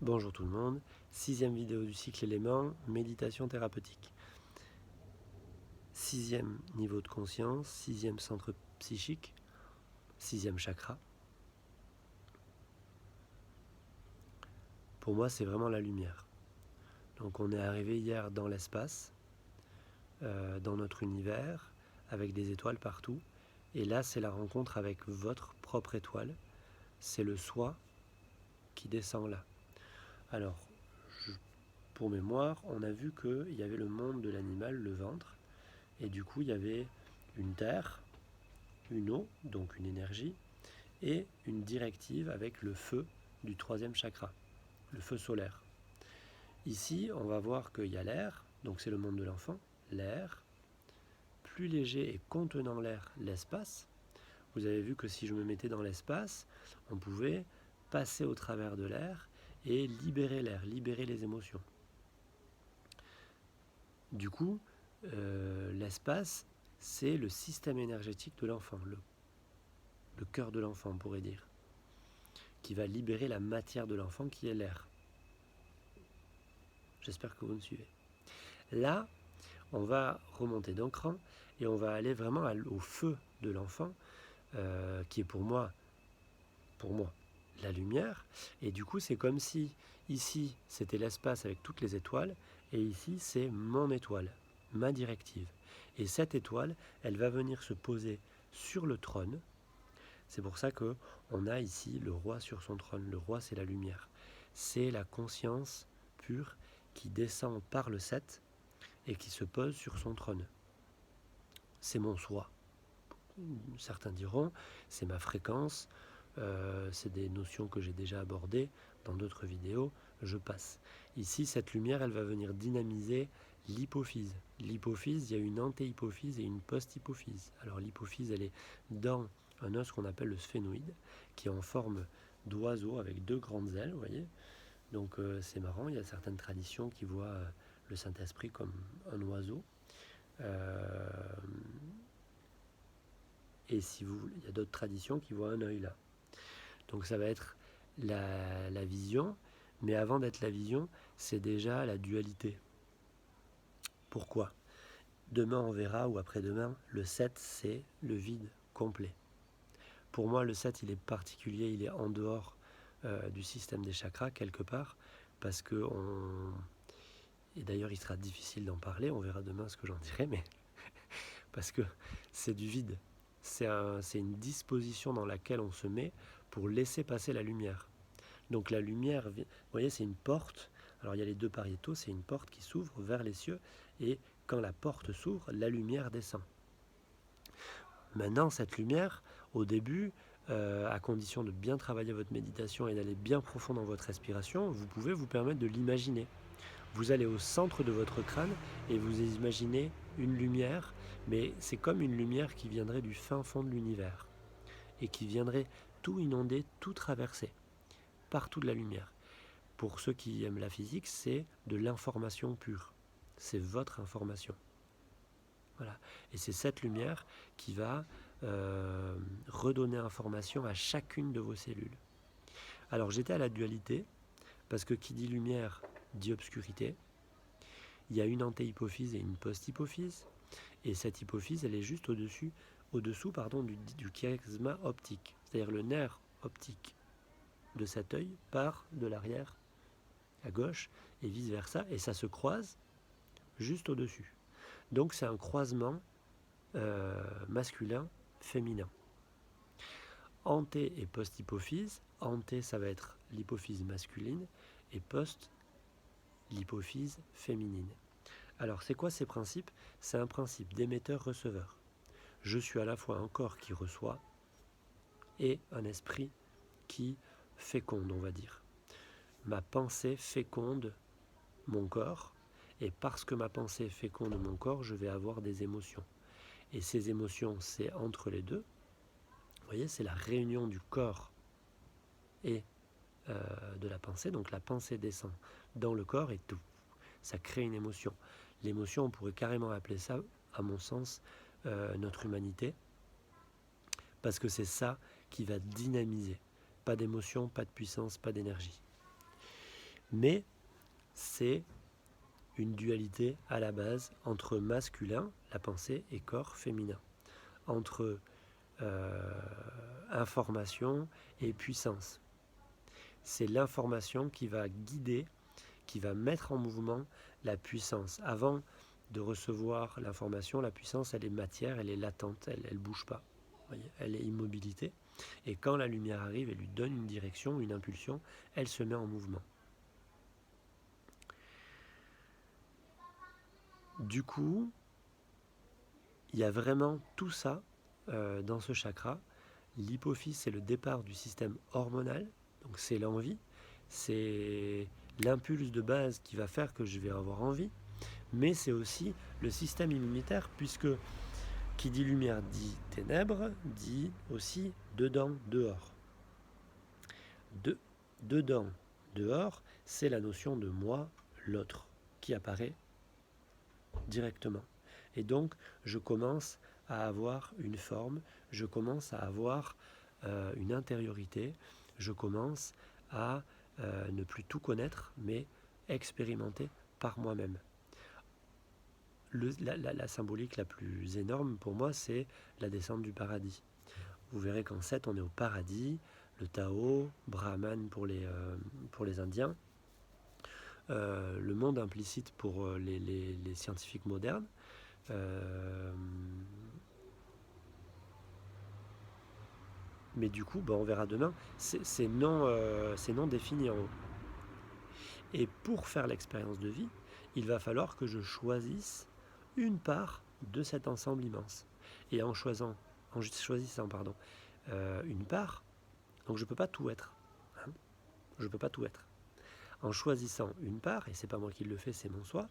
Bonjour tout le monde, 6e vidéo du cycle élément, méditation thérapeutique. 6e niveau de conscience, 6e centre psychique, 6e chakra. Pour moi, c'est vraiment la lumière. Donc on est arrivé hier dans l'espace, dans notre univers, avec des étoiles partout. Et là, c'est la rencontre avec votre propre étoile. C'est le soi qui descend là. Alors, pour mémoire, on a vu qu'il y avait le monde de l'animal, le ventre. Et du coup, il y avait une terre, une eau, donc une énergie, et une directive avec le feu du 3e chakra, le feu solaire. Ici, on va voir qu'il y a l'air, donc c'est le monde de l'enfant, l'air, plus léger et contenant l'air, l'espace. Vous avez vu que si je me mettais dans l'espace, on pouvait passer au travers de l'air et libérer l'air, libérer les émotions. Du coup, l'espace, c'est le système énergétique de l'enfant, le cœur de l'enfant, on pourrait dire, qui va libérer la matière de l'enfant qui est l'air. J'espère que vous me suivez. Là, on va remonter d'un cran et on va aller vraiment au feu de l'enfant, qui est pour moi, la lumière. Et du coup, c'est comme si ici, c'était l'espace avec toutes les étoiles, et ici, c'est mon étoile, ma directive. Et cette étoile, elle va venir se poser sur le trône. C'est pour ça qu'on a ici le roi sur son trône. Le roi, c'est la lumière. C'est la conscience pure qui descend par le 7 et qui se pose sur son trône. C'est mon soi. Certains diront, c'est ma fréquence, c'est des notions que j'ai déjà abordées dans d'autres vidéos, je passe. Ici, cette lumière, elle va venir dynamiser l'hypophyse. L'hypophyse, il y a une antéhypophyse et une post-hypophyse. Alors l'hypophyse, elle est dans un os qu'on appelle le sphénoïde, qui est en forme d'oiseau avec 2 grandes ailes, vous voyez. Donc c'est marrant, il y a certaines traditions qui voient le Saint-Esprit comme un oiseau. Et si vous, il y a d'autres traditions qui voient un œil là. Donc ça va être la vision, mais avant d'être la vision, c'est déjà la dualité. Pourquoi ? Demain on verra, ou après-demain, le 7 c'est le vide complet. Pour moi le 7 il est particulier, il est en dehors du système des chakras quelque part, parce que et d'ailleurs il sera difficile d'en parler, on verra demain ce que j'en dirai, mais parce que c'est du vide. C'est une disposition dans laquelle on se met pour laisser passer la lumière. Donc la lumière, vous voyez, c'est une porte. Alors il y a les 2 pariétaux, c'est une porte qui s'ouvre vers les cieux, et quand la porte s'ouvre, la lumière descend. Maintenant, cette lumière, au début, à condition de bien travailler votre méditation et d'aller bien profond dans votre respiration, vous pouvez vous permettre de l'imaginer. Vous allez au centre de votre crâne et vous imaginez une lumière, mais c'est comme une lumière qui viendrait du fin fond de l'univers et qui viendrait tout inonder, tout traverser, partout de la lumière. Pour ceux qui aiment la physique, c'est de l'information pure. C'est votre information. Voilà. Et c'est cette lumière qui va redonner information à chacune de vos cellules. Alors j'étais à la dualité, parce que qui dit lumière dit obscurité. Il y a une antéhypophyse et une post-hypophyse. Et cette hypophyse, elle est juste au-dessous du chiasma optique. C'est-à-dire le nerf optique de cet œil part de l'arrière à gauche et vice-versa. Et ça se croise juste au-dessus. Donc c'est un croisement masculin-féminin. Anté et post-hypophyse. Anté, ça va être l'hypophyse masculine, et post, l'hypophyse féminine. Alors c'est quoi ces principes ? C'est un principe d'émetteur-receveur. Je suis à la fois un corps qui reçoit et un esprit qui féconde, on va dire. Ma pensée féconde mon corps, et parce que ma pensée féconde mon corps, je vais avoir des émotions. Et ces émotions, c'est entre les deux. Vous voyez, c'est la réunion du corps et de la pensée. Donc la pensée descend dans le corps et tout. Ça crée une émotion. L'émotion, on pourrait carrément appeler ça, à mon sens, notre humanité. Parce que c'est ça qui va dynamiser. Pas d'émotion, pas de puissance, pas d'énergie. Mais c'est une dualité à la base entre masculin, la pensée, et corps féminin, entre information et puissance. C'est l'information qui va guider, qui va mettre en mouvement la puissance. Avant de recevoir l'information, la puissance, elle est matière, elle est latente, elle ne bouge pas. Voyez, elle est immobilité. Et quand la lumière arrive et lui donne une direction, une impulsion, elle se met en mouvement. Du coup, il y a vraiment tout ça dans ce chakra. L'hypophyse, c'est le départ du système hormonal, donc c'est l'envie, c'est l'impulse de base qui va faire que je vais avoir envie, mais c'est aussi le système immunitaire, puisque qui dit lumière dit ténèbres, dit aussi dedans, dehors. Dedans, dehors, c'est la notion de moi, l'autre, qui apparaît directement. Et donc, je commence à avoir une forme, je commence à avoir une intériorité, je commence à ne plus tout connaître, mais expérimenter par moi-même. La symbolique la plus énorme pour moi, c'est la descente du paradis. Vous verrez qu'en 7, on est au paradis, le Tao, Brahman pour les Indiens, le monde implicite pour les scientifiques modernes. Mais du coup, on verra demain, c'est non défini en haut. Et pour faire l'expérience de vie, il va falloir que je choisisse une part de cet ensemble immense. Et en choisissant une part, donc je ne peux pas tout être. Hein, je ne peux pas tout être. En choisissant une part, et c'est pas moi qui le fais, c'est mon soi,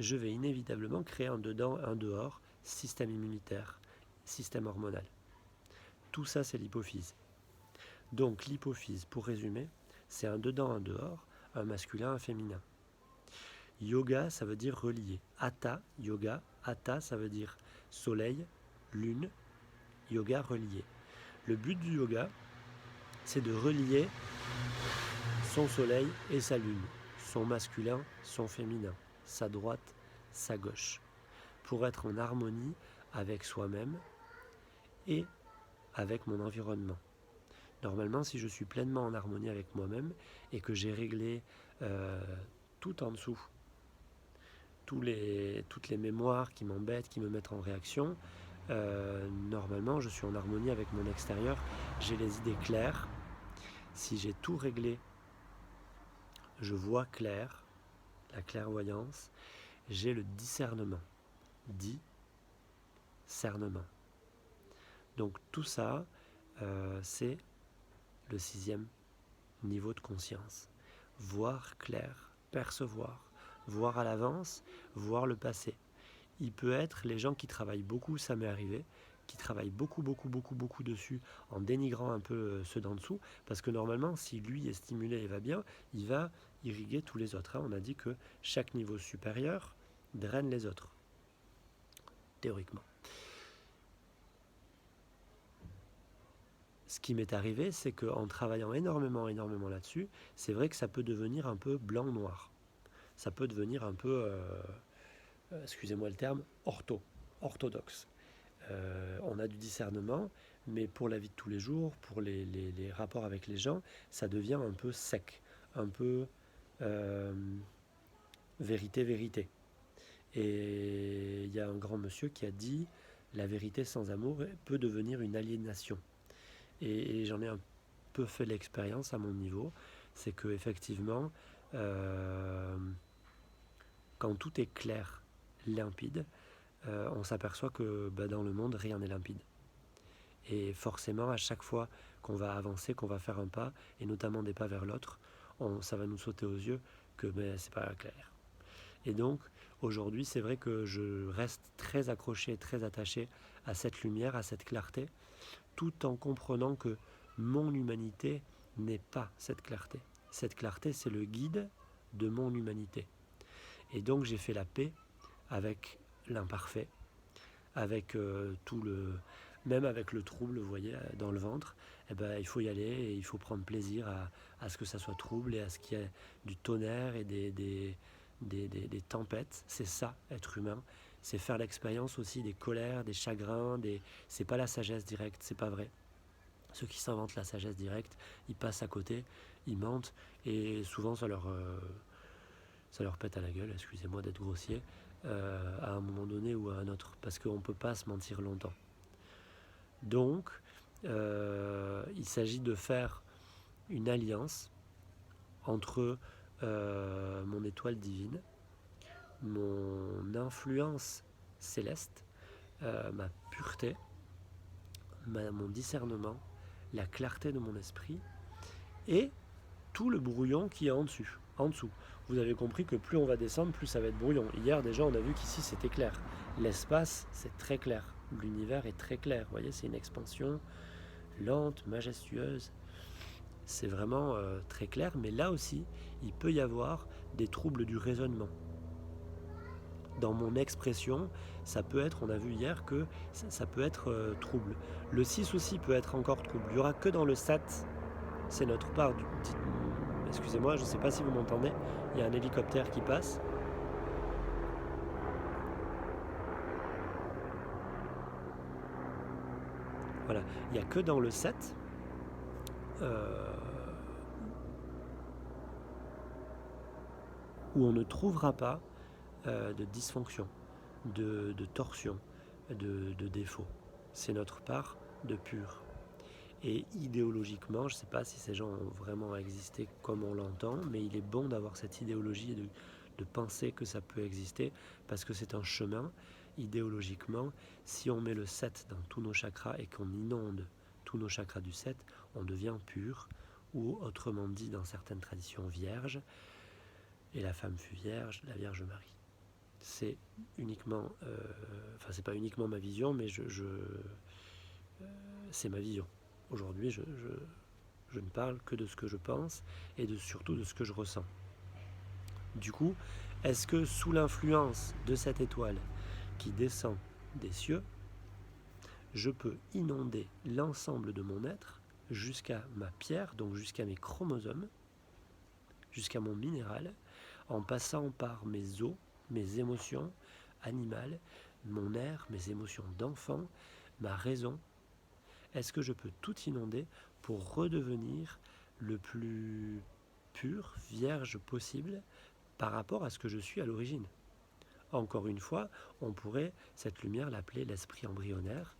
je vais inévitablement créer un dedans, un dehors, système immunitaire, système hormonal. Tout ça, c'est l'hypophyse. Donc l'hypophyse, pour résumer, c'est un dedans, un dehors, un masculin, un féminin. Yoga, ça veut dire relier. Hatha, yoga, hatha, ça veut dire soleil, lune, yoga, relié. Le but du yoga, c'est de relier son soleil et sa lune, son masculin, son féminin, sa droite, sa gauche, pour être en harmonie avec soi-même et avec mon environnement. Normalement, si je suis pleinement en harmonie avec moi-même et que j'ai réglé tout en dessous, toutes les mémoires qui m'embêtent, qui me mettent en réaction, normalement, je suis en harmonie avec mon extérieur. J'ai les idées claires. Si j'ai tout réglé, je vois clair, la clairvoyance. J'ai le discernement. Discernement. Donc tout ça, c'est le 6e niveau de conscience. Voir clair, percevoir, voir à l'avance, voir le passé. Il peut être les gens qui travaillent beaucoup, ça m'est arrivé, qui travaillent beaucoup dessus en dénigrant un peu ceux d'en dessous, parce que normalement, si lui est stimulé et va bien, il va irriguer tous les autres. On a dit que chaque niveau supérieur draine les autres, théoriquement. Ce qui m'est arrivé, c'est qu'en travaillant énormément là-dessus, c'est vrai que ça peut devenir un peu blanc-noir. Ça peut devenir un peu, excusez-moi le terme, orthodoxe. On a du discernement, mais pour la vie de tous les jours, pour les rapports avec les gens, ça devient un peu sec, un peu vérité. Et il y a un grand monsieur qui a dit « La vérité sans amour peut devenir une aliénation ». Et j'en ai un peu fait l'expérience à mon niveau, c'est que effectivement, quand tout est clair, limpide, on s'aperçoit que dans le monde, rien n'est limpide. Et forcément, à chaque fois qu'on va avancer, qu'on va faire un pas, et notamment des pas vers l'autre, ça va nous sauter aux yeux que c'est pas clair. Et donc, aujourd'hui, c'est vrai que je reste très accroché, très attaché à cette lumière, à cette clarté, tout en comprenant que mon humanité n'est pas cette clarté. Cette clarté, c'est le guide de mon humanité. Et donc, j'ai fait la paix avec l'imparfait, avec tout même avec le trouble, vous voyez, dans le ventre, eh ben, il faut y aller et il faut prendre plaisir à ce que ça soit trouble et à ce qu'il y ait du tonnerre et des tempêtes. C'est ça, être humain. C'est faire l'expérience aussi des colères, des chagrins, c'est pas la sagesse directe, c'est pas vrai. Ceux qui s'inventent la sagesse directe, ils passent à côté, ils mentent, et souvent ça leur pète à la gueule, excusez-moi d'être grossier, à un moment donné ou à un autre, parce qu'on ne peut pas se mentir longtemps. Donc, il s'agit de faire une alliance entre mon étoile divine, mon influence céleste, ma pureté, mon discernement, la clarté de mon esprit et tout le brouillon qui est en dessous. Vous avez compris que plus on va descendre, plus ça va être brouillon. Hier déjà, on a vu qu'ici c'était clair. L'espace, c'est très clair. L'univers est très clair. Vous voyez, c'est une expansion lente, majestueuse. C'est vraiment très clair, mais là aussi, il peut y avoir des troubles du raisonnement. Dans mon expression, ça peut être, on a vu hier que ça peut être trouble. Le 6 aussi peut être encore trouble. Il n'y aura que dans le 7, c'est notre part du... Excusez-moi, je ne sais pas si vous m'entendez, il y a un hélicoptère qui passe. Voilà, il n'y a que dans le 7 où on ne trouvera pas de dysfonction, de torsion, de défaut. C'est notre part de pur. Et idéologiquement, je ne sais pas si ces gens ont vraiment existé comme on l'entend, mais il est bon d'avoir cette idéologie et de penser que ça peut exister, parce que c'est un chemin. Idéologiquement, si on met le 7 dans tous nos chakras et qu'on inonde tous nos chakras du 7, on devient pur, ou autrement dit dans certaines traditions vierge, et la femme fut vierge, la Vierge Marie. C'est uniquement, c'est pas uniquement ma vision, mais c'est ma vision. Aujourd'hui, je ne parle que de ce que je pense et surtout de ce que je ressens. Du coup, est-ce que sous l'influence de cette étoile qui descend des cieux, je peux inonder l'ensemble de mon être jusqu'à ma pierre, donc jusqu'à mes chromosomes, jusqu'à mon minéral, en passant par mes os, mes émotions animales, mon air, mes émotions d'enfant, ma raison. Est-ce que je peux tout inonder pour redevenir le plus pur, vierge possible par rapport à ce que je suis à l'origine? Encore une fois, on pourrait, cette lumière, l'appeler l'esprit embryonnaire.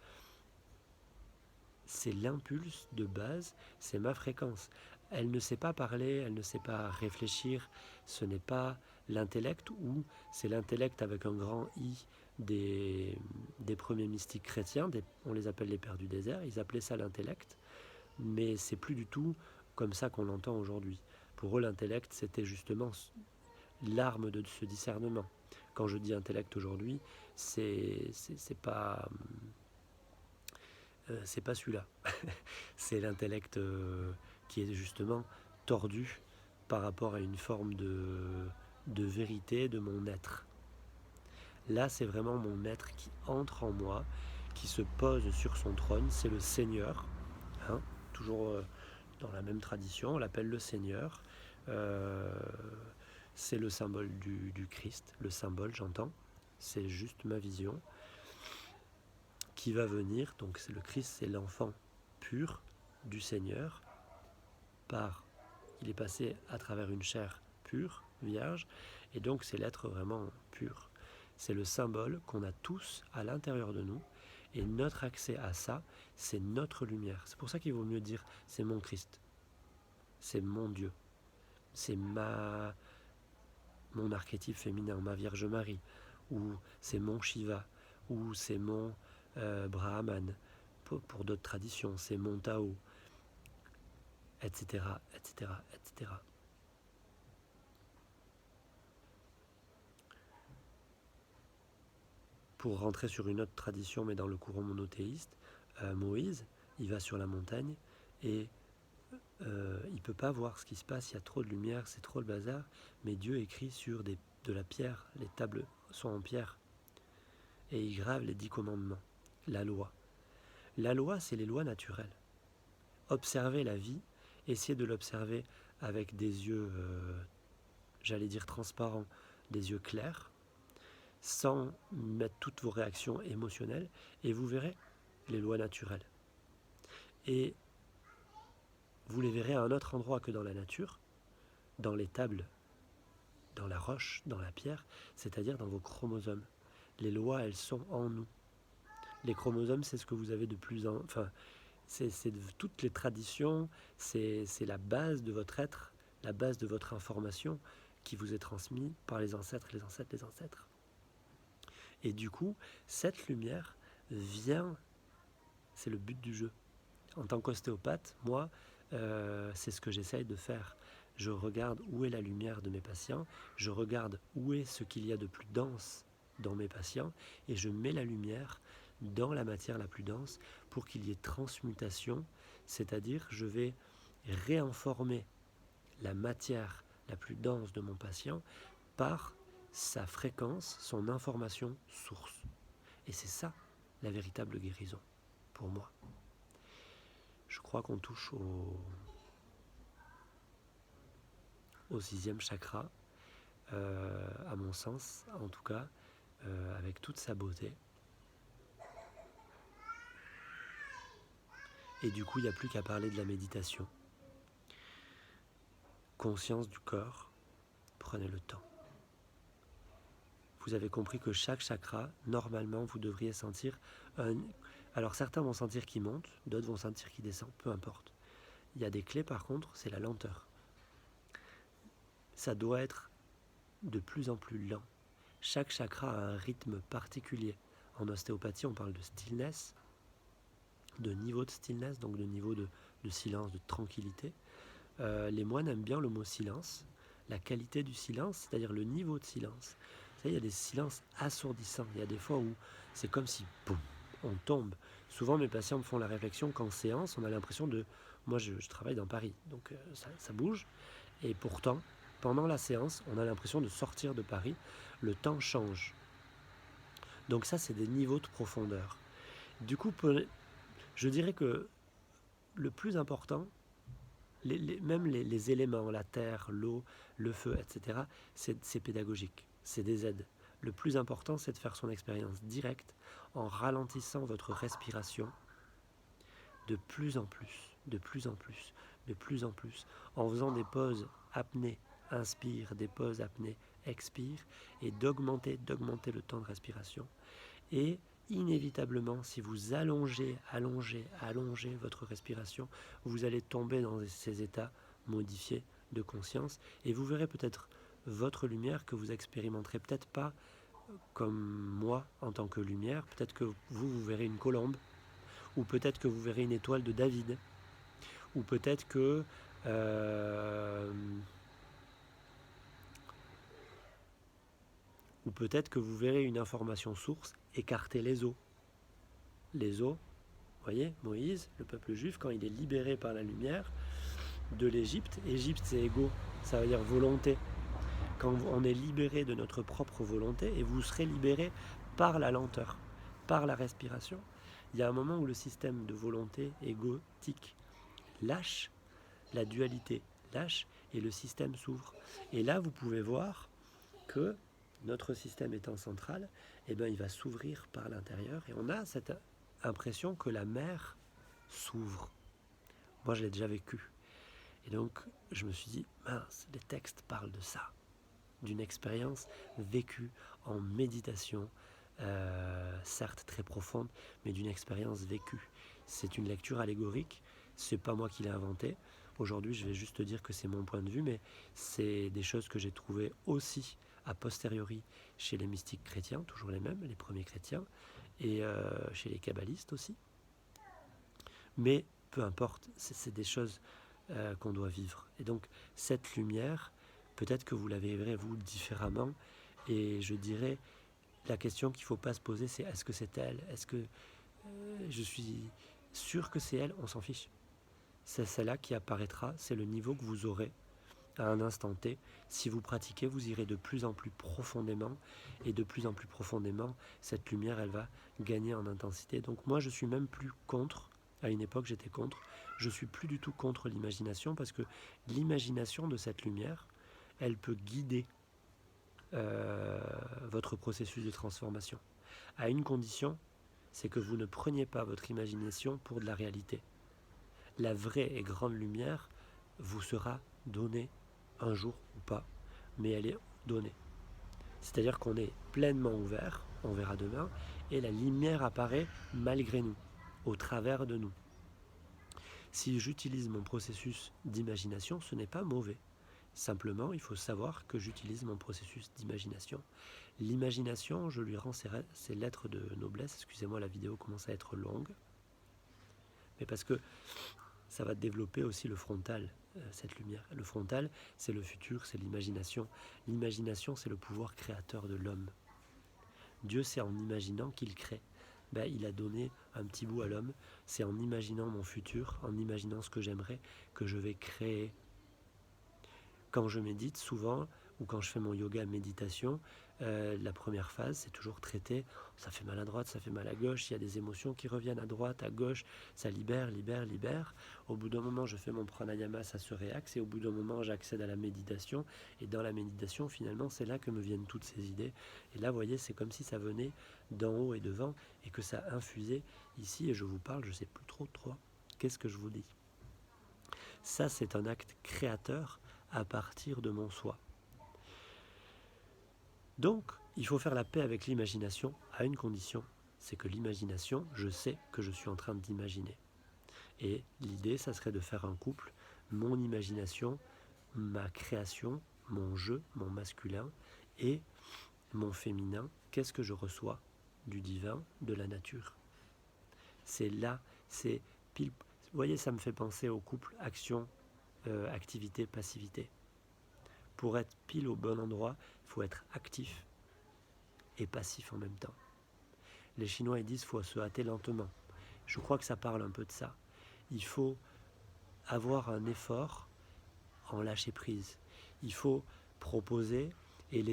C'est l'impulse de base, c'est ma fréquence. Elle ne sait pas parler, elle ne sait pas réfléchir, ce n'est pas l'intellect, ou c'est l'intellect avec un grand I des premiers mystiques chrétiens, on les appelle les pères du désert, ils appelaient ça l'intellect, mais c'est plus du tout comme ça qu'on l'entend aujourd'hui. Pour eux, l'intellect, c'était justement l'arme de ce discernement. Quand je dis intellect aujourd'hui, c'est pas celui-là. C'est l'intellect qui est justement tordu par rapport à une forme de vérité de mon être. Là, c'est vraiment mon être qui entre en moi, qui se pose sur son trône. C'est le Seigneur, hein, toujours dans la même tradition, on l'appelle le Seigneur. C'est le symbole du Christ, le symbole, j'entends. C'est juste ma vision. Qui va venir, donc c'est le Christ, c'est l'enfant pur du Seigneur, il est passé à travers une chair pure, vierge, et donc c'est l'être vraiment pur. C'est le symbole qu'on a tous à l'intérieur de nous, et notre accès à ça, c'est notre lumière. C'est pour ça qu'il vaut mieux dire c'est mon Christ, c'est mon Dieu, c'est mon archétype féminin, ma Vierge Marie, ou c'est mon Shiva, ou c'est mon Brahman, pour d'autres traditions, c'est mon Tao, etc., etc., etc. Pour rentrer sur une autre tradition, mais dans le courant monothéiste, Moïse, il va sur la montagne et il ne peut pas voir ce qui se passe, il y a trop de lumière, c'est trop le bazar, mais Dieu écrit sur de la pierre, les tables sont en pierre, et il grave les 10 commandements, la loi. La loi, c'est les lois naturelles. Observez la vie, essayez de l'observer avec des yeux, j'allais dire transparents, des yeux clairs, sans mettre toutes vos réactions émotionnelles, et vous verrez les lois naturelles. Et vous les verrez à un autre endroit que dans la nature, dans les tables, dans la roche, dans la pierre, c'est-à-dire dans vos chromosomes. Les lois, elles sont en nous. Les chromosomes, c'est ce que vous avez de plus en... Enfin, c'est toutes les traditions, c'est la base de votre être, la base de votre information qui vous est transmise par les ancêtres, les ancêtres, les ancêtres. Et du coup, cette lumière vient, c'est le but du jeu. En tant qu'ostéopathe, moi, c'est ce que j'essaye de faire. Je regarde où est la lumière de mes patients, je regarde où est ce qu'il y a de plus dense dans mes patients, et je mets la lumière dans la matière la plus dense pour qu'il y ait transmutation, c'est-à-dire je vais réinformer la matière la plus dense de mon patient par sa fréquence, son information source. Et c'est ça la véritable guérison, pour moi. Je crois qu'on touche au 6e chakra, à mon sens, en tout cas, avec toute sa beauté. Et du coup, il n'y a plus qu'à parler de la méditation. Conscience du corps, prenez le temps. Vous avez compris que chaque chakra, normalement, vous devriez sentir un... Alors certains vont sentir qu'il monte, d'autres vont sentir qu'il descend, peu importe. Il y a des clés par contre, c'est la lenteur. Ça doit être de plus en plus lent. Chaque chakra a un rythme particulier. En ostéopathie, on parle de stillness, de niveau de stillness, donc de niveau de silence, de tranquillité. Les moines aiment bien le mot silence, la qualité du silence, c'est-à-dire le niveau de silence. Vous savez, il y a des silences assourdissants. Il y a des fois où c'est comme si, boum, on tombe. Souvent, mes patients me font la réflexion qu'en séance, on a l'impression de... Moi, je travaille dans Paris, donc ça bouge. Et pourtant, pendant la séance, on a l'impression de sortir de Paris. Le temps change. Donc ça, c'est des niveaux de profondeur. Du coup, je dirais que le plus important, même les éléments, la terre, l'eau, le feu, etc., c'est pédagogique, c'est des aides. Le plus important, c'est de faire son expérience directe en ralentissant votre respiration de plus en plus, de plus en plus, de plus en plus, en faisant des pauses apnées, inspire, des pauses apnées, expire, et d'augmenter le temps de respiration. Et inévitablement, si vous allongez votre respiration, vous allez tomber dans ces états modifiés de conscience, et vous verrez peut-être votre lumière que vous expérimenterez peut-être pas comme moi en tant que lumière, peut-être que vous verrez une colombe, ou peut-être que vous verrez une étoile de David, ou peut-être que vous verrez une information source écarter les eaux. Les eaux, vous voyez, Moïse, le peuple juif, quand il est libéré par la lumière de l'Égypte, Égypte c'est égo, ça veut dire volonté. Quand on est libéré de notre propre volonté, et vous serez libéré par la lenteur, par la respiration, il y a un moment où le système de volonté égotique lâche, la dualité lâche, et le système s'ouvre. Et là, vous pouvez voir que notre système étant central, eh ben, il va s'ouvrir par l'intérieur, et on a cette impression que la mer s'ouvre. Moi, je l'ai déjà vécu. Et donc, je me suis dit, mince, les textes parlent de ça, d'une expérience vécue en méditation, certes très profonde, mais d'une expérience vécue. C'est une lecture allégorique, c'est pas moi qui l'ai inventé. Aujourd'hui, je vais juste te dire que c'est mon point de vue, mais c'est des choses que j'ai trouvées aussi a posteriori chez les mystiques chrétiens, toujours les mêmes, les premiers chrétiens, et chez les kabbalistes aussi. Mais peu importe, c'est des choses qu'on doit vivre. Et donc, cette lumière, peut-être que vous la verrez, vous, différemment, et je dirais, la question qu'il ne faut pas se poser, c'est est-ce que c'est elle? Est-ce que je suis sûr que c'est elle? On s'en fiche. C'est celle-là qui apparaîtra, c'est le niveau que vous aurez à un instant T. Si vous pratiquez, vous irez de plus en plus profondément, et de plus en plus profondément, cette lumière, elle va gagner en intensité. Donc moi, je suis même plus contre. À une époque, j'étais contre. Je suis plus du tout contre l'imagination, parce que l'imagination de cette lumière, elle peut guider votre processus de transformation. À une condition, c'est que vous ne preniez pas votre imagination pour de la réalité. La vraie et grande lumière vous sera donnée un jour ou pas, mais elle est donnée. C'est-à-dire qu'on est pleinement ouvert, on verra demain, et la lumière apparaît malgré nous, au travers de nous. Si j'utilise mon processus d'imagination, ce n'est pas mauvais. Simplement, il faut savoir que j'utilise mon processus d'imagination. L'imagination, je lui rends ses lettres de noblesse. Excusez-moi, la vidéo commence à être longue. Mais parce que ça va développer aussi le frontal, cette lumière. Le frontal, c'est le futur, c'est l'imagination. L'imagination, c'est le pouvoir créateur de l'homme. Dieu, c'est en imaginant qu'il crée. Il a donné un petit bout à l'homme. C'est en imaginant mon futur, en imaginant ce que j'aimerais, que je vais créer. Quand je médite, souvent, ou quand je fais mon yoga méditation, la première phase, c'est toujours traiter, ça fait mal à droite, ça fait mal à gauche, il y a des émotions qui reviennent à droite, à gauche, ça libère. Au bout d'un moment, je fais mon pranayama, ça se réaxe, et au bout d'un moment, j'accède à la méditation, et dans la méditation, finalement, c'est là que me viennent toutes ces idées. Et là, vous voyez, c'est comme si ça venait d'en haut et devant, et que ça infusait ici, et je vous parle, je ne sais plus trop, qu'est-ce que je vous dis. Ça, c'est un acte créateur à partir de mon soi. Donc, il faut faire la paix avec l'imagination à une condition, c'est que l'imagination, je sais que je suis en train d'imaginer. Et l'idée, ça serait de faire un couple, mon imagination, ma création, mon jeu, mon masculin, et mon féminin, qu'est-ce que je reçois du divin, de la nature. C'est là, c'est pile... Vous voyez, ça me fait penser au couple action, activité, passivité. Pour être pile au bon endroit, il faut être actif et passif en même temps. Les Chinois ils disent qu'il faut se hâter lentement. Je crois que ça parle un peu de ça. Il faut avoir un effort en lâcher prise. Il faut proposer et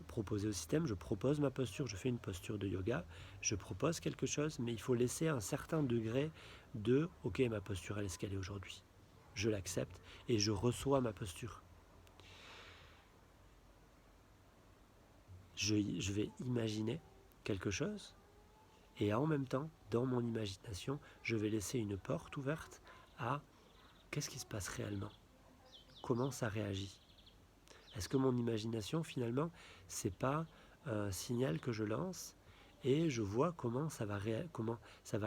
proposer au système. Je propose ma posture, je fais une posture de yoga, je propose quelque chose, mais il faut laisser un certain degré de « ok, ma posture elle est ce qu'elle est aujourd'hui ». Je l'accepte et je reçois ma posture. Je vais imaginer quelque chose et en même temps, dans mon imagination, je vais laisser une porte ouverte à qu'est-ce qui se passe réellement, comment ça réagit. Est-ce que mon imagination, finalement, c'est pas un signal que je lance et je vois comment ça va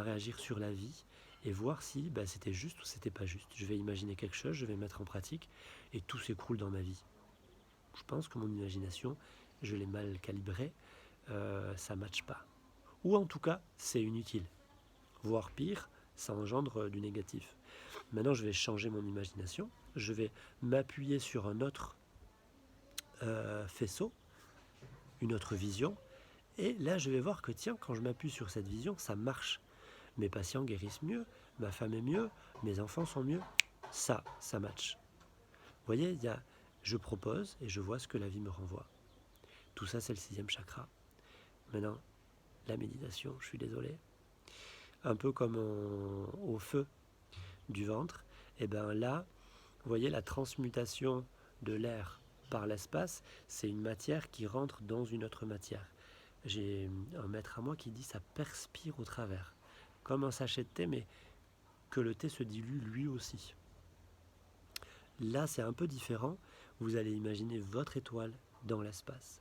réagir sur la vie et voir si c'était juste ou c'était pas juste. Je vais imaginer quelque chose, je vais mettre en pratique et tout s'écroule dans ma vie. Je pense que mon imagination, je l'ai mal calibrée, ça ne matche pas. Ou en tout cas, c'est inutile. Voire pire, ça engendre du négatif. Maintenant, je vais changer mon imagination, je vais m'appuyer sur un autre faisceau, une autre vision, et là, je vais voir que tiens, quand je m'appuie sur cette vision, ça marche. Mes patients guérissent mieux, ma femme est mieux, mes enfants sont mieux. Ça match. Vous voyez, je propose et je vois ce que la vie me renvoie. Tout ça, c'est le 6e chakra. Maintenant, la méditation, je suis désolé. Un peu comme au feu du ventre, et bien là, vous voyez la transmutation de l'air par l'espace, c'est une matière qui rentre dans une autre matière. J'ai un maître à moi qui dit ça perspire au travers, comme un sachet de thé, mais que le thé se dilue lui aussi. Là, c'est un peu différent. Vous allez imaginer votre étoile dans l'espace.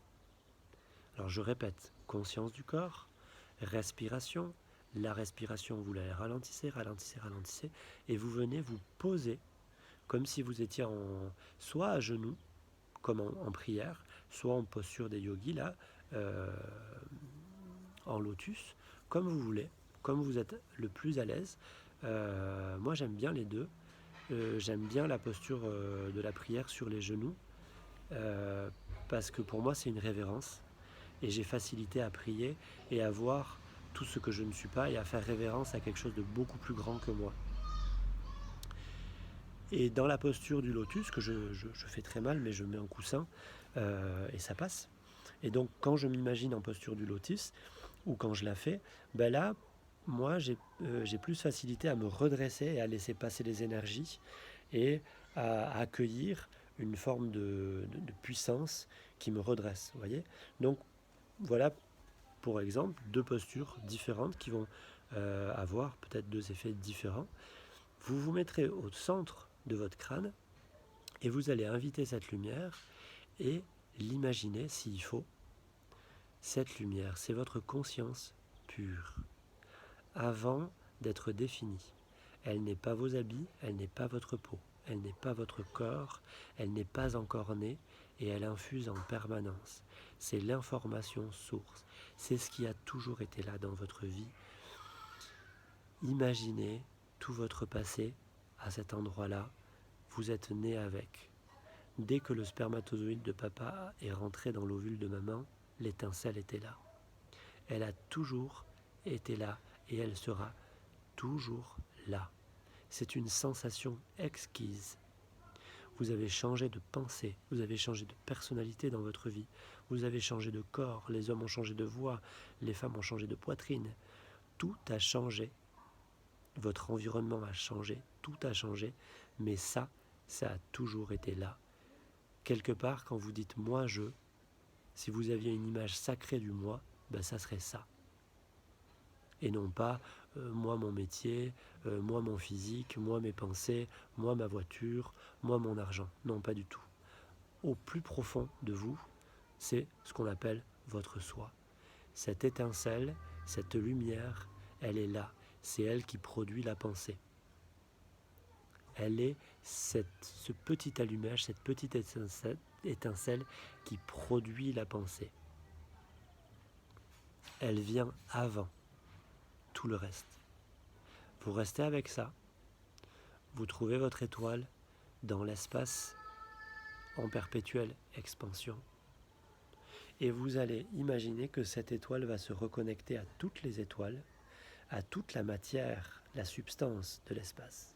Alors je répète, conscience du corps, respiration. La respiration, vous la ralentissez, et vous venez vous poser comme si vous étiez soit à genoux, comme en prière, soit en posture des yogis, là, en lotus, comme vous voulez, comme vous êtes le plus à l'aise. Moi, j'aime bien les deux. J'aime bien la posture de la prière sur les genoux, parce que pour moi, c'est une révérence. Et j'ai facilité à prier et à voir tout ce que je ne suis pas et à faire révérence à quelque chose de beaucoup plus grand que moi. Et dans la posture du lotus, que je fais très mal, mais je mets un coussin et ça passe. Et donc quand je m'imagine en posture du lotus, ou quand je la fais, ben là, moi j'ai plus facilité à me redresser et à laisser passer les énergies et à accueillir une forme de puissance qui me redresse. Vous voyez. Donc voilà, pour exemple, deux postures différentes qui vont avoir peut-être deux effets différents. Vous vous mettrez au centre de votre crâne et vous allez inviter cette lumière et l'imaginer s'il faut. Cette lumière, c'est votre conscience pure, avant d'être définie. Elle n'est pas vos habits, elle n'est pas votre peau, elle n'est pas votre corps, elle n'est pas encore née et elle infuse en permanence. C'est l'information source, c'est ce qui a toujours été là dans votre vie. Imaginez tout votre passé à cet endroit-là, vous êtes né avec. Dès que le spermatozoïde de papa est rentré dans l'ovule de maman, l'étincelle était là. Elle a toujours été là et elle sera toujours là. C'est une sensation exquise. Vous avez changé de pensée, vous avez changé de personnalité dans votre vie, vous avez changé de corps, les hommes ont changé de voix, les femmes ont changé de poitrine. Tout a changé. Votre environnement a changé, tout a changé, mais ça a toujours été là. Quelque part, quand vous dites « moi, je », si vous aviez une image sacrée du moi, ben ça serait ça. Et non pas moi mon métier, moi mon physique, moi mes pensées, moi ma voiture, moi mon argent. Non, pas du tout. Au plus profond de vous, c'est ce qu'on appelle votre soi. Cette étincelle, cette lumière, elle est là. C'est elle qui produit la pensée. Elle est ce petit allumage, cette petite étincelle qui produit la pensée. Elle vient avant tout le reste. Vous restez avec ça, vous trouvez votre étoile dans l'espace en perpétuelle expansion et vous allez imaginer que cette étoile va se reconnecter à toutes les étoiles, à toute la matière, la substance de l'espace.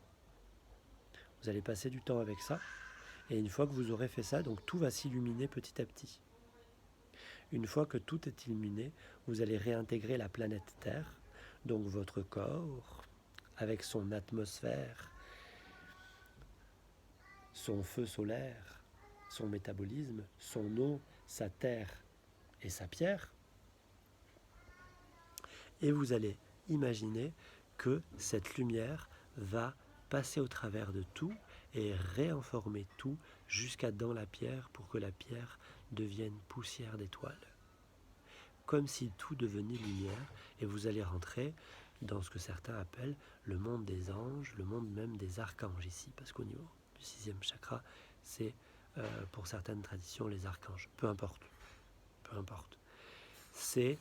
Vous allez passer du temps avec ça et une fois que vous aurez fait ça, donc tout va s'illuminer petit à petit. Une fois que tout est illuminé, vous allez réintégrer la planète Terre, donc votre corps, avec son atmosphère, son feu solaire, son métabolisme, son eau, sa terre et sa pierre. Et vous allez imaginer que cette lumière va passer au travers de tout et réinformer tout jusqu'à dans la pierre pour que la pierre devienne poussière d'étoiles. Comme si tout devenait lumière et vous allez rentrer dans ce que certains appellent le monde des anges, le monde même des archanges ici, parce qu'au niveau du 6e chakra, c'est pour certaines traditions les archanges. Peu importe. C'est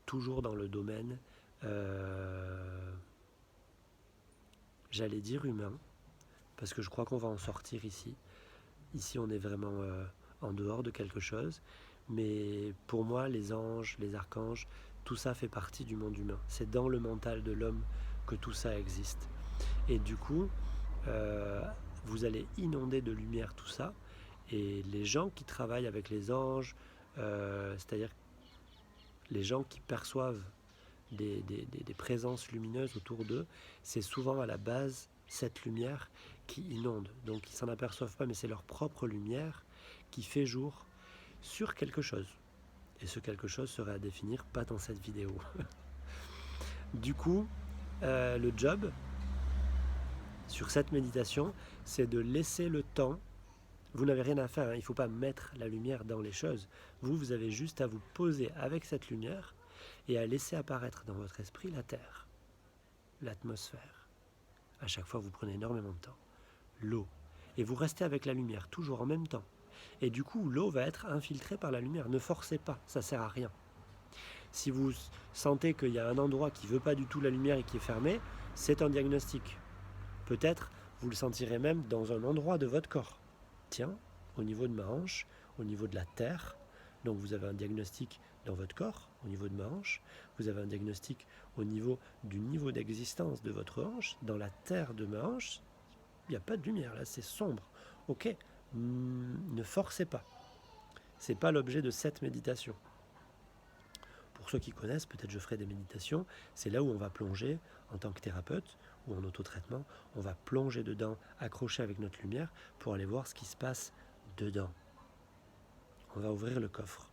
toujours dans le domaine, j'allais dire humain, parce que je crois qu'on va en sortir ici. Ici, on est vraiment en dehors de quelque chose. Mais pour moi, les anges, les archanges, tout ça fait partie du monde humain. C'est dans le mental de l'homme que tout ça existe. Et du coup, vous allez inonder de lumière tout ça. Et les gens qui travaillent avec les anges, c'est-à-dire les gens qui perçoivent des présences lumineuses autour d'eux, c'est souvent à la base cette lumière qui inonde. Donc ils ne s'en aperçoivent pas, mais c'est leur propre lumière qui fait jour sur quelque chose. Et ce quelque chose serait à définir, pas dans cette vidéo. Du coup, le job sur cette méditation, c'est de laisser le temps. Vous n'avez rien à faire, hein, il ne faut pas mettre la lumière dans les choses. Vous avez juste à vous poser avec cette lumière et à laisser apparaître dans votre esprit la terre, l'atmosphère. À chaque fois, vous prenez énormément de temps. L'eau. Et vous restez avec la lumière, toujours en même temps. Et du coup, l'eau va être infiltrée par la lumière. Ne forcez pas, ça ne sert à rien. Si vous sentez qu'il y a un endroit qui ne veut pas du tout la lumière et qui est fermé, c'est un diagnostic. Peut-être vous le sentirez même dans un endroit de votre corps. Tiens, au niveau de ma hanche, au niveau de la terre. Donc vous avez un diagnostic dans votre corps, au niveau de ma hanche. Vous avez un diagnostic au niveau du niveau d'existence de votre hanche, dans la terre de ma hanche. il n'y a pas de lumière, là c'est sombre. Ok, ne forcez pas. C'est pas l'objet de cette méditation. Pour ceux qui connaissent, peut-être je ferai des méditations, c'est là où on va plonger en tant que thérapeute ou en autotraitement, on va plonger dedans, accrocher avec notre lumière pour aller voir ce qui se passe dedans. On va ouvrir le coffre.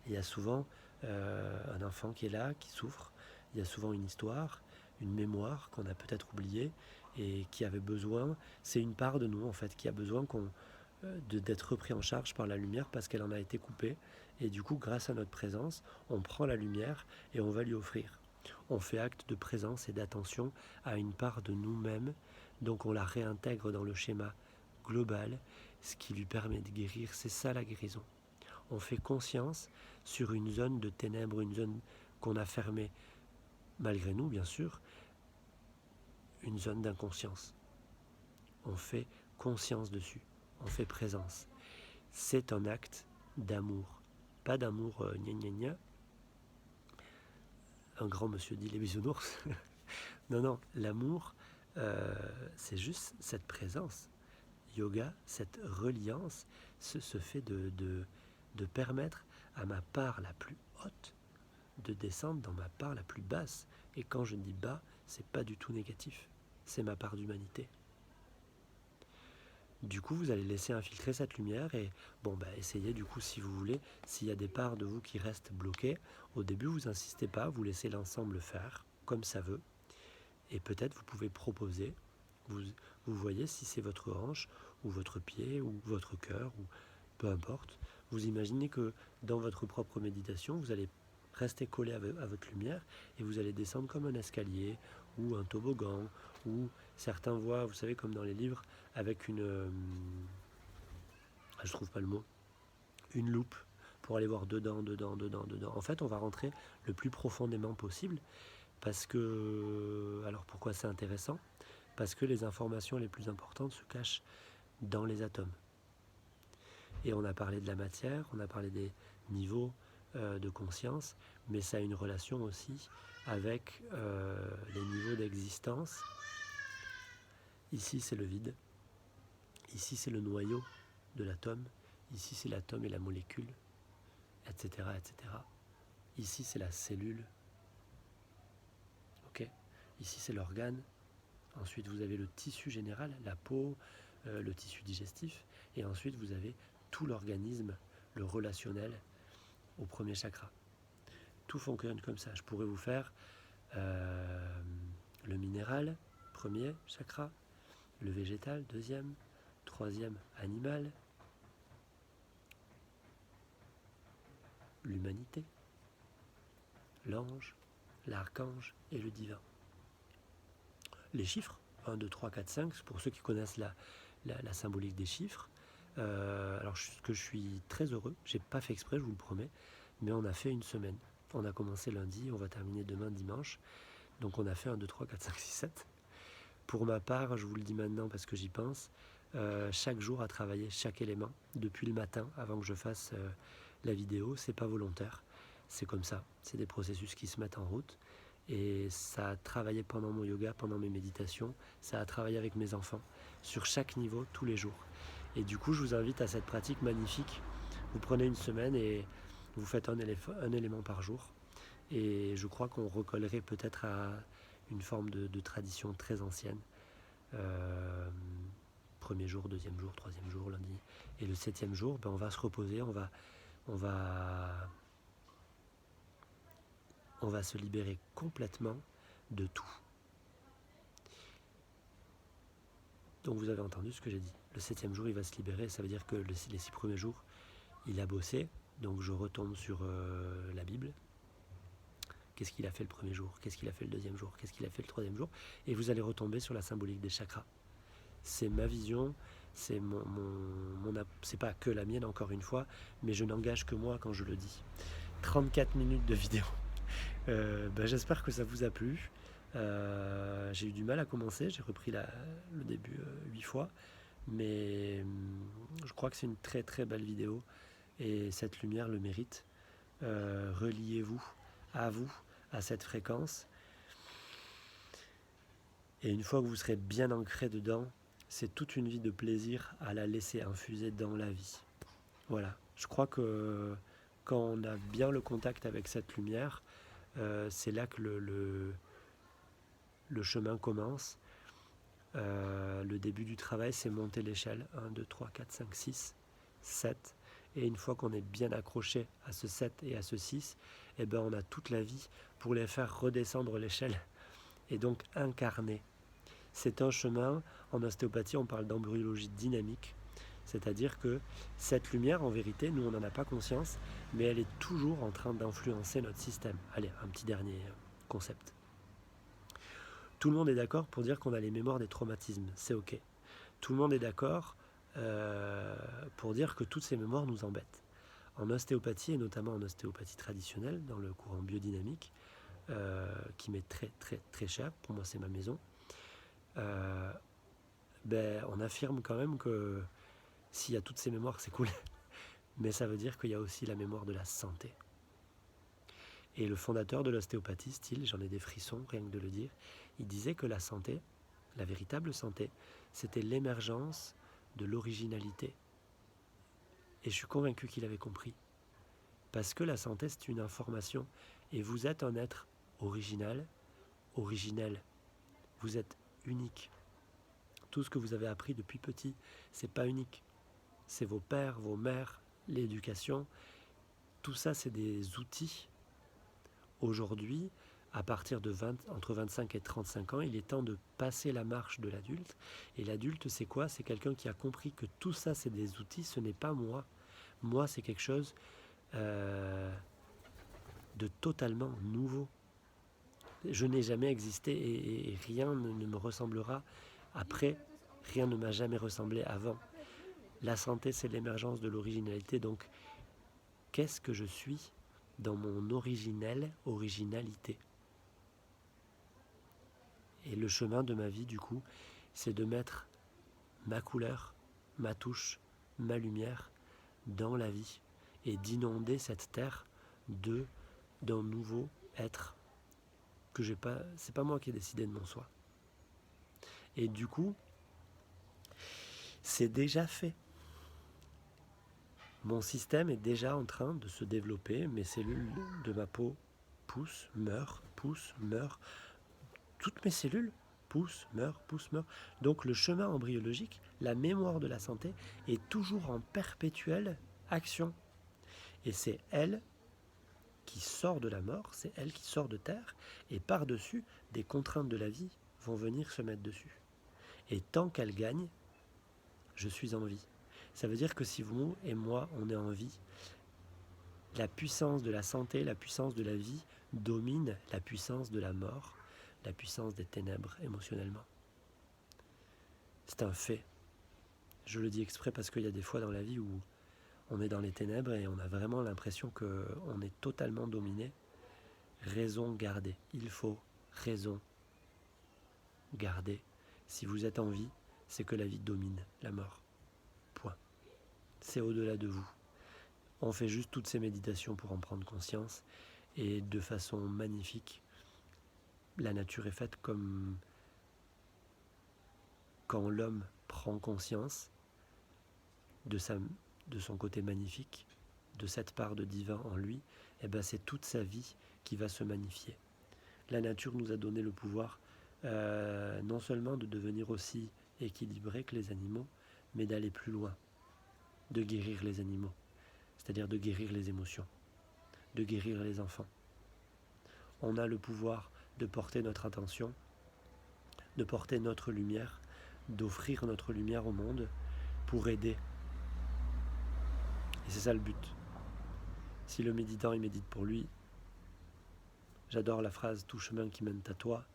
Il y a souvent un enfant qui est là, qui souffre, il y a souvent une histoire, une mémoire qu'on a peut-être oubliée et qui avait besoin, c'est une part de nous en fait, qui a besoin d'être repris en charge par la lumière parce qu'elle en a été coupée. Et du coup, grâce à notre présence, on prend la lumière et on va lui offrir. On fait acte de présence et d'attention à une part de nous-mêmes, donc on la réintègre dans le schéma global, ce qui lui permet de guérir. C'est ça la guérison. On fait conscience sur une zone de ténèbres, une zone qu'on a fermée, malgré nous bien sûr, une zone d'inconscience. On fait conscience dessus, on fait présence. C'est un acte d'amour. Pas d'amour gna gna gna. Un grand monsieur dit les bisounours. Non, non, l'amour, c'est juste cette présence. Yoga, cette reliance, ce fait de permettre à ma part la plus haute de descendre dans ma part la plus basse. Et quand je dis bas, c'est pas du tout négatif. C'est ma part d'humanité. Du coup, vous allez laisser infiltrer cette lumière et essayez du coup si vous voulez, s'il y a des parts de vous qui restent bloquées, au début vous insistez pas, vous laissez l'ensemble faire comme ça veut et peut-être vous pouvez proposer, vous voyez si c'est votre hanche ou votre pied ou votre cœur ou peu importe, vous imaginez que dans votre propre méditation, vous allez rester collé à votre lumière et vous allez descendre comme un escalier ou un toboggan ou certains voient, vous savez comme dans les livres, avec je trouve pas le mot, une loupe pour aller voir dedans. En fait, on va rentrer le plus profondément possible parce que, alors pourquoi c'est intéressant? Parce que les informations les plus importantes se cachent dans les atomes. Et on a parlé de la matière, on a parlé des niveaux de conscience, mais ça a une relation aussi avec les niveaux d'existence. Ici, c'est le vide. Ici, c'est le noyau de l'atome. Ici, c'est l'atome et la molécule, etc., etc. Ici, c'est la cellule. Ok. Ici, c'est l'organe. Ensuite, vous avez le tissu général, la peau, le tissu digestif. Et ensuite, vous avez tout l'organisme, le relationnel, au premier chakra. Tout fonctionne comme ça. Je pourrais vous faire le minéral, premier chakra, le végétal, deuxième, troisième, animal, l'humanité, l'ange, l'archange et le divin. Les chiffres, 1, 2, 3, 4, 5, pour ceux qui connaissent la symbolique des chiffres. Alors je suis très heureux, j'ai pas fait exprès, je vous le promets, mais on a fait une semaine. On a commencé lundi, on va terminer demain dimanche. Donc on a fait 1, 2, 3, 4, 5, 6, 7. Pour ma part, je vous le dis maintenant parce que j'y pense, chaque jour à travailler chaque élément, depuis le matin avant que je fasse la vidéo, c'est pas volontaire. C'est comme ça, c'est des processus qui se mettent en route. Et ça a travaillé pendant mon yoga, pendant mes méditations, ça a travaillé avec mes enfants, sur chaque niveau, tous les jours. Et du coup, je vous invite à cette pratique magnifique. Vous prenez une semaine et vous faites un élément par jour. Et je crois qu'on recollerait peut-être à une forme de tradition très ancienne. Premier jour, deuxième jour, troisième jour, lundi. Et le septième jour, on va se reposer, on va se libérer complètement de tout. Donc vous avez entendu ce que j'ai dit. Le septième jour, il va se libérer. Ça veut dire que les 6 premiers jours, il a bossé. Donc je retombe sur la Bible. Qu'est-ce qu'il a fait le premier jour? Qu'est-ce qu'il a fait le deuxième jour? Qu'est-ce qu'il a fait le troisième jour? Et vous allez retomber sur la symbolique des chakras. C'est ma vision, c'est c'est pas que la mienne encore une fois, mais je n'engage que moi quand je le dis. 34 minutes de vidéo. J'espère que ça vous a plu. J'ai eu du mal à commencer, j'ai repris le début 8 fois, mais je crois que c'est une très très belle vidéo et cette lumière le mérite. Reliez-vous à cette fréquence et une fois que vous serez bien ancré dedans, c'est toute une vie de plaisir à la laisser infuser dans la vie. Voilà, je crois que quand on a bien le contact avec cette lumière, c'est là que le chemin commence. Le début du travail, c'est monter l'échelle. 1, 2, 3, 4, 5, 6, 7. Et une fois qu'on est bien accroché à ce 7 et à ce 6, eh ben on a toute la vie pour les faire redescendre l'échelle et donc incarner. C'est un chemin, en ostéopathie, on parle d'embryologie dynamique, c'est-à-dire que cette lumière, en vérité, nous, on n'en a pas conscience, mais elle est toujours en train d'influencer notre système. Allez, un petit dernier concept. Tout le monde est d'accord pour dire qu'on a les mémoires des traumatismes, c'est ok. Tout le monde est d'accord pour dire que toutes ces mémoires nous embêtent. En ostéopathie, et notamment en ostéopathie traditionnelle, dans le courant biodynamique, qui m'est très très très cher, pour moi c'est ma maison, on affirme quand même que s'il y a toutes ces mémoires, c'est cool, mais ça veut dire qu'il y a aussi la mémoire de la santé. Et le fondateur de l'ostéopathie, Steele, j'en ai des frissons rien que de le dire, il disait que la santé, la véritable santé, c'était l'émergence de l'originalité. Et je suis convaincu qu'il avait compris. Parce que la santé, c'est une information. Et vous êtes un être original, originel. Vous êtes unique. Tout ce que vous avez appris depuis petit, c'est pas unique. C'est vos pères, vos mères, l'éducation. Tout ça, c'est des outils. Aujourd'hui, à partir de entre 25 et 35 ans, il est temps de passer la marche de l'adulte. Et l'adulte, c'est quoi? C'est quelqu'un qui a compris que tout ça, c'est des outils, ce n'est pas moi. Moi, c'est quelque chose de totalement nouveau. Je n'ai jamais existé et rien ne me ressemblera après. Rien ne m'a jamais ressemblé avant. La santé, c'est l'émergence de l'originalité. Donc, qu'est-ce que je suis dans mon originalité? Et le chemin de ma vie, du coup, c'est de mettre ma couleur, ma touche, ma lumière dans la vie et d'inonder cette terre d'un nouveau être que j'ai pas. C'est pas moi qui ai décidé de mon soi. Et du coup, c'est déjà fait. Mon système est déjà en train de se développer, mes cellules de ma peau poussent, meurent. Toutes mes cellules poussent, meurent. Donc le chemin embryologique, la mémoire de la santé, est toujours en perpétuelle action. Et c'est elle qui sort de la mort, c'est elle qui sort de terre, et par-dessus, des contraintes de la vie vont venir se mettre dessus. Et tant qu'elle gagne, je suis en vie. Ça veut dire que si vous et moi, on est en vie, la puissance de la santé, la puissance de la vie domine la puissance de la mort, la puissance des ténèbres émotionnellement. C'est un fait. Je le dis exprès parce qu'il y a des fois dans la vie où on est dans les ténèbres et on a vraiment l'impression qu'on est totalement dominé. Raison gardée. Il faut raison garder. Si vous êtes en vie, c'est que la vie domine la mort. Point. C'est au-delà de vous. On fait juste toutes ces méditations pour en prendre conscience et de façon magnifique. La nature est faite comme quand l'homme prend conscience de son côté magnifique, de cette part de divin en lui, et ben c'est toute sa vie qui va se magnifier. La nature nous a donné le pouvoir non seulement de devenir aussi équilibré que les animaux, mais d'aller plus loin, de guérir les animaux, c'est-à-dire de guérir les émotions, de guérir les enfants. On a le pouvoir de porter notre attention, de porter notre lumière, d'offrir notre lumière au monde pour aider. Et c'est ça le but. Si le méditant, il médite pour lui, j'adore la phrase « tout chemin qui mène à toi »,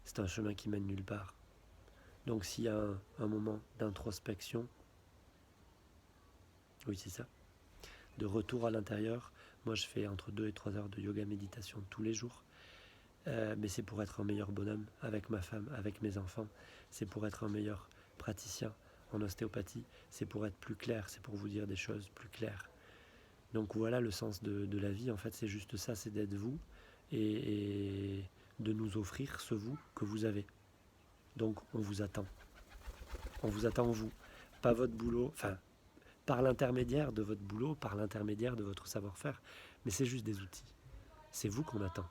c'est un chemin qui mène nulle part. Donc s'il y a un moment d'introspection, oui c'est ça, de retour à l'intérieur, moi je fais entre 2 et 3 heures de yoga méditation tous les jours, mais c'est pour être un meilleur bonhomme avec ma femme, avec mes enfants, c'est pour être un meilleur praticien en ostéopathie, c'est pour être plus clair, c'est pour vous dire des choses plus claires. Donc voilà le sens de la vie, en fait c'est juste ça, c'est d'être vous et de nous offrir ce vous que vous avez. Donc on vous attend. On vous attend vous, pas votre boulot, enfin, par l'intermédiaire de votre boulot, par l'intermédiaire de votre savoir-faire, mais c'est juste des outils. C'est vous qu'on attend.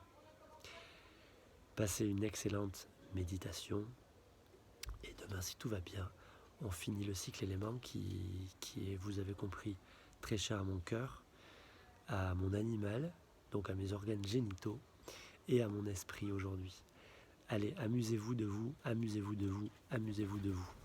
Passez une excellente méditation et demain, si tout va bien, on finit le cycle élément qui est, vous avez compris, très cher à mon cœur, à mon animal, donc à mes organes génitaux et à mon esprit aujourd'hui. Allez, amusez-vous de vous, amusez-vous de vous, amusez-vous de vous.